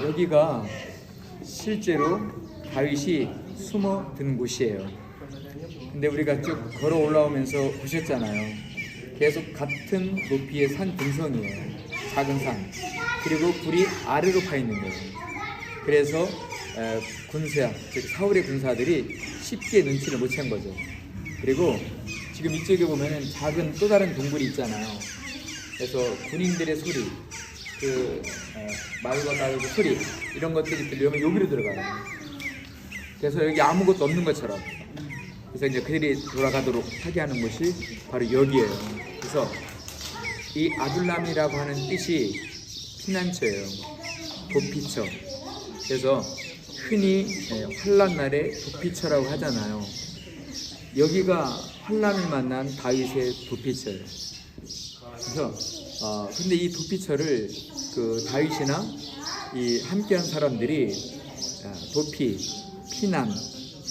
여기가 실제로 다윗이 숨어든 곳이에요. 근데 우리가 쭉 걸어 올라오면서 보셨잖아요. 계속 같은 높이의 산 등성이에요. 작은 산. 그리고 불이 아래로 파 있는 거예요. 그래서 군사, 즉 사울의 군사들이 쉽게 눈치를 못 챈 거죠. 그리고 지금 이쪽에 보면은 작은 또 다른 동굴이 있잖아요. 그래서 군인들의 소리, 말과 나르고 소리, 이런 것들이 들려오면 여기로 들어가요. 그래서 여기 아무것도 없는 것처럼. 그래서 이제 그들이 돌아가도록 하게 하는 곳이 바로 여기예요. 그래서 이 아둘람이라고 하는 뜻이 피난처예요. 도피처. 그래서 흔히 환난 날에 도피처라고 하잖아요. 여기가 환난을 만난 다윗의 도피처예요. 그래서 근데 이 도피처를 다윗이나 이 함께한 사람들이 도피, 피난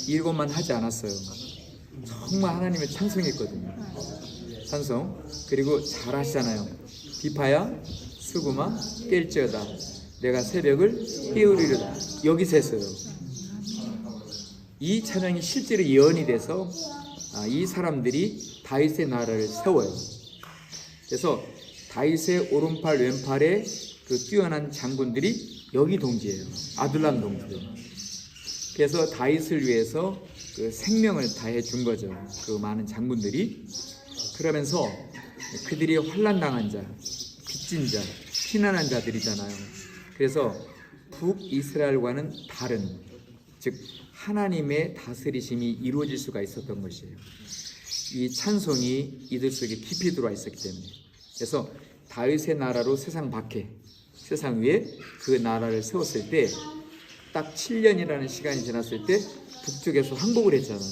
이것만 하지 않았어요. 정말 하나님을 찬송했거든요. 찬송. 그리고 잘 하시잖아요. 비파야 수구마 깰지어다 내가 새벽을 깨우리로다. 여기서 했어요. 이 찬양이 실제로 예언이 돼서 이 사람들이 다윗의 나라를 세워요. 그래서 다윗의 오른팔 왼팔에 뛰어난 장군들이 여기 동지예요. 아둘람 동지. 그래서 다윗을 위해서 생명을 다해 준 거죠. 많은 장군들이. 그러면서 그들이 환난당한 자, 빚진 자, 피난한 자들이잖아요. 그래서 북이스라엘과는 다른, 즉 하나님의 다스리심이 이루어질 수가 있었던 것이에요. 이 찬송이 이들 속에 깊이 들어와 있었기 때문에. 그래서 다윗의 나라로 세상 밖에, 세상 위에 그 나라를 세웠을 때 딱 7년이라는 시간이 지났을 때 북쪽에서 항복을 했잖아요.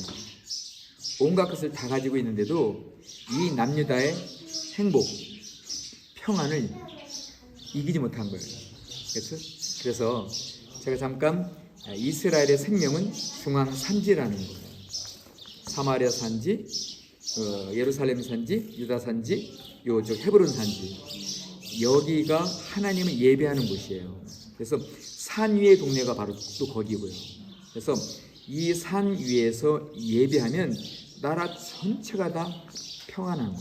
온갖 것을 다 가지고 있는데도 이 남유다의 행복, 평안을 이기지 못한 거예요. 그렇죠? 그래서 제가 잠깐 이스라엘의 생명은 중앙 산지라는 거예요. 사마리아 산지, 예루살렘 산지, 유다 산지, 요쪽 헤브론 산지. 여기가 하나님을 예배하는 곳이에요. 그래서 산 위의 동네가 바로 또 거기고요. 그래서 이 산 위에서 예배하면 나라 전체가 다 평안한 거예요.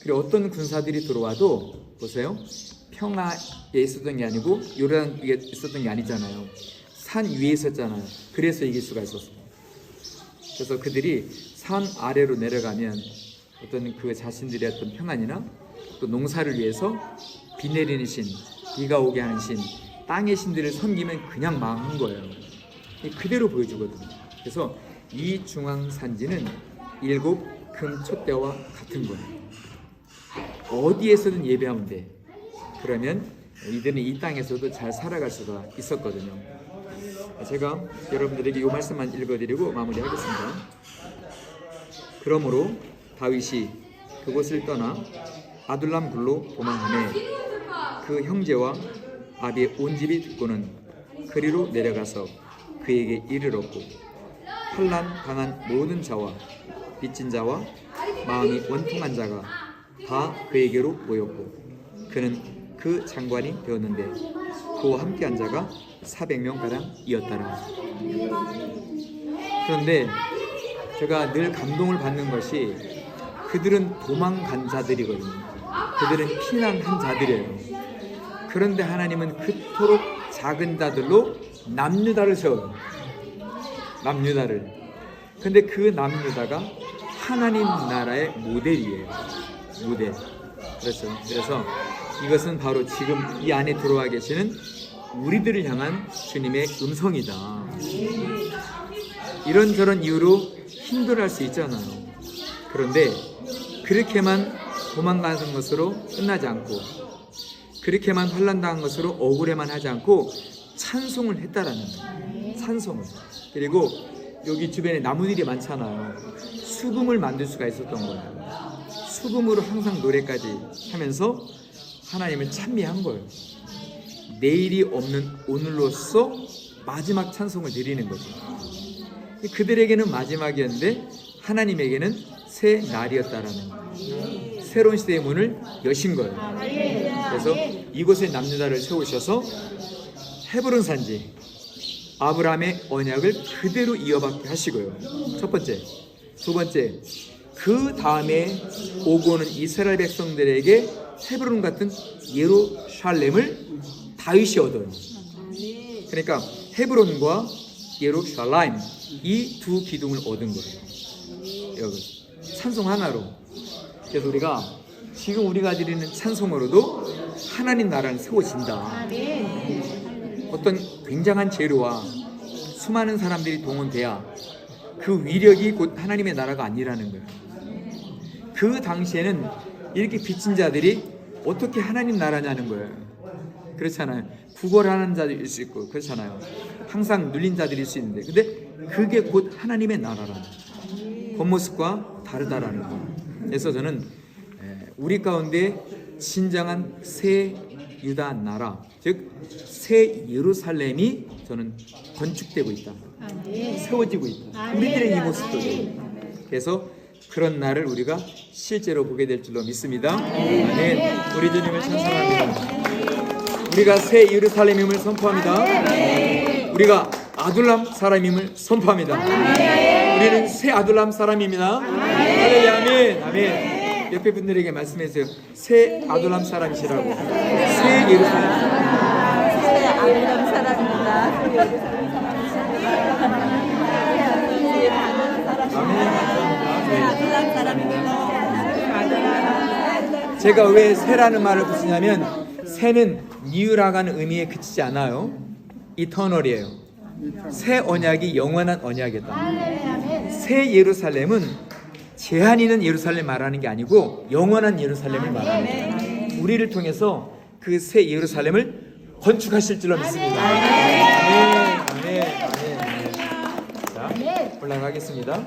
그리고 어떤 군사들이 들어와도 보세요. 평화에 있었던 게 아니고 요르단 위에 있었던 게 아니잖아요. 산 위에 있었잖아요. 그래서 이길 수가 있었어요. 그래서 그들이 산 아래로 내려가면 어떤 자신들의 어떤 평안이나 또 농사를 위해서 비 내리는 신, 비가 오게 하는 신, 땅의 신들을 섬기면 그냥 망한 거예요. 그대로 보여주거든요. 그래서 이 중앙산지는 7 금촛대와 같은 거예요. 어디에서든 예배하면 돼. 그러면 이들은 이 땅에서도 잘 살아갈 수가 있었거든요. 제가 여러분들에게 이 말씀만 읽어드리고 마무리하겠습니다. 그러므로 다윗이 그곳을 떠나 아둘람 굴로 도망하매 그 형제와 아비의 온 집이 듣고는 그리로 내려가서 그에게 이르렀고 환난 당한 모든 자와 빚진 자와 마음이 원통한 자가 다 그에게로 모였고 그는 그 장관이 되었는데 그와 함께한 자가 400명가량이었더라. 그런데 제가 늘 감동을 받는 것이 그들은 도망간 자들이거든요. 그들은 피난한 자들이에요. 그런데 하나님은 그토록 작은 자들로 남유다를 세워요. 남유다를. 근데 그 남유다가 하나님 나라의 모델이에요. 모델. 그렇죠. 그래서 이것은 바로 지금 이 안에 들어와 계시는 우리들을 향한 주님의 음성이다. 이런저런 이유로 힘들어할 수 있잖아요. 그런데 그렇게만 도망가는 것으로 끝나지 않고 그렇게만 환난당한 것으로 억울해만 하지 않고 찬송을 했다라는 거예요. 찬송을. 그리고 여기 주변에 나무들이 많잖아요. 수금을 만들 수가 있었던 거예요. 수금으로 항상 노래까지 하면서 하나님을 찬미한 거예요. 내일이 없는 오늘로서 마지막 찬송을 드리는 거죠. 그들에게는 마지막이었는데 하나님에게는 새 날이었다라는 거예요. 새로운 시대의 문을 여신 거예요. 그래서 이곳에 남유다를 세우셔서 헤브론 산지 아브라함의 언약을 그대로 이어받게 하시고요. 첫 번째. 두 번째, 그 다음에 오고 오는 이스라엘 백성들에게 헤브론 같은 예루살렘을 다윗이 얻어요. 그러니까 헤브론과 예루살렘 이 두 기둥을 얻은 거예요. 여러분, 찬송 하나로. 그래서 우리가 지금 우리가 드리는 찬송으로도 하나님 나라는 세워진다. 어떤 굉장한 재료와 수많은 사람들이 동원돼야 그 위력이 곧 하나님의 나라가 아니라는 거예요. 그 당시에는 이렇게 빚진 자들이 어떻게 하나님 나라냐는 거예요. 그렇잖아요. 구걸하는 자들일 수 있고 그렇잖아요. 항상 눌린 자들일 수 있는데, 근데 그게 곧 하나님의 나라라는 겉모습과 다르다라는 거예요. 그래서 저는 우리 가운데 진정한 새 유다 나라, 즉 새 예루살렘이 저는 건축되고 있다. 세워지고 있다. 우리들의 이 모습도. 그래서 그런 날을 우리가 실제로 보게 될 줄로 믿습니다. 아멘. 우리 주님을 찬송합니다. 우리가 새 예루살렘임을 선포합니다. 우리가 아둘람 사람임을 선포합니다. 우리는 새 아둘람 사람입니다. 할렐루야. 아멘. 아멘. 옆에 분들에게 말씀해주세요. 새 아둘람 사람이시라고. 새 예루살렘 사람. 새 아둘람 사람입니다. 아둘람 사람입니다. 제가 왜 새라는 말을 붙이냐면, 새는 뉴라가는 의미에 그치지 않아요. 이터널이에요. 새 언약이 영원한 언약이다. 새 예루살렘은 제한 있는 예루살렘 말하는 게 아니고 영원한 예루살렘을 말하는 거예요. 우리를 통해서 그 새 예루살렘을 건축하실 줄로 믿습니다. 아멘. 아멘. 아멘. 자, 올라가겠습니다.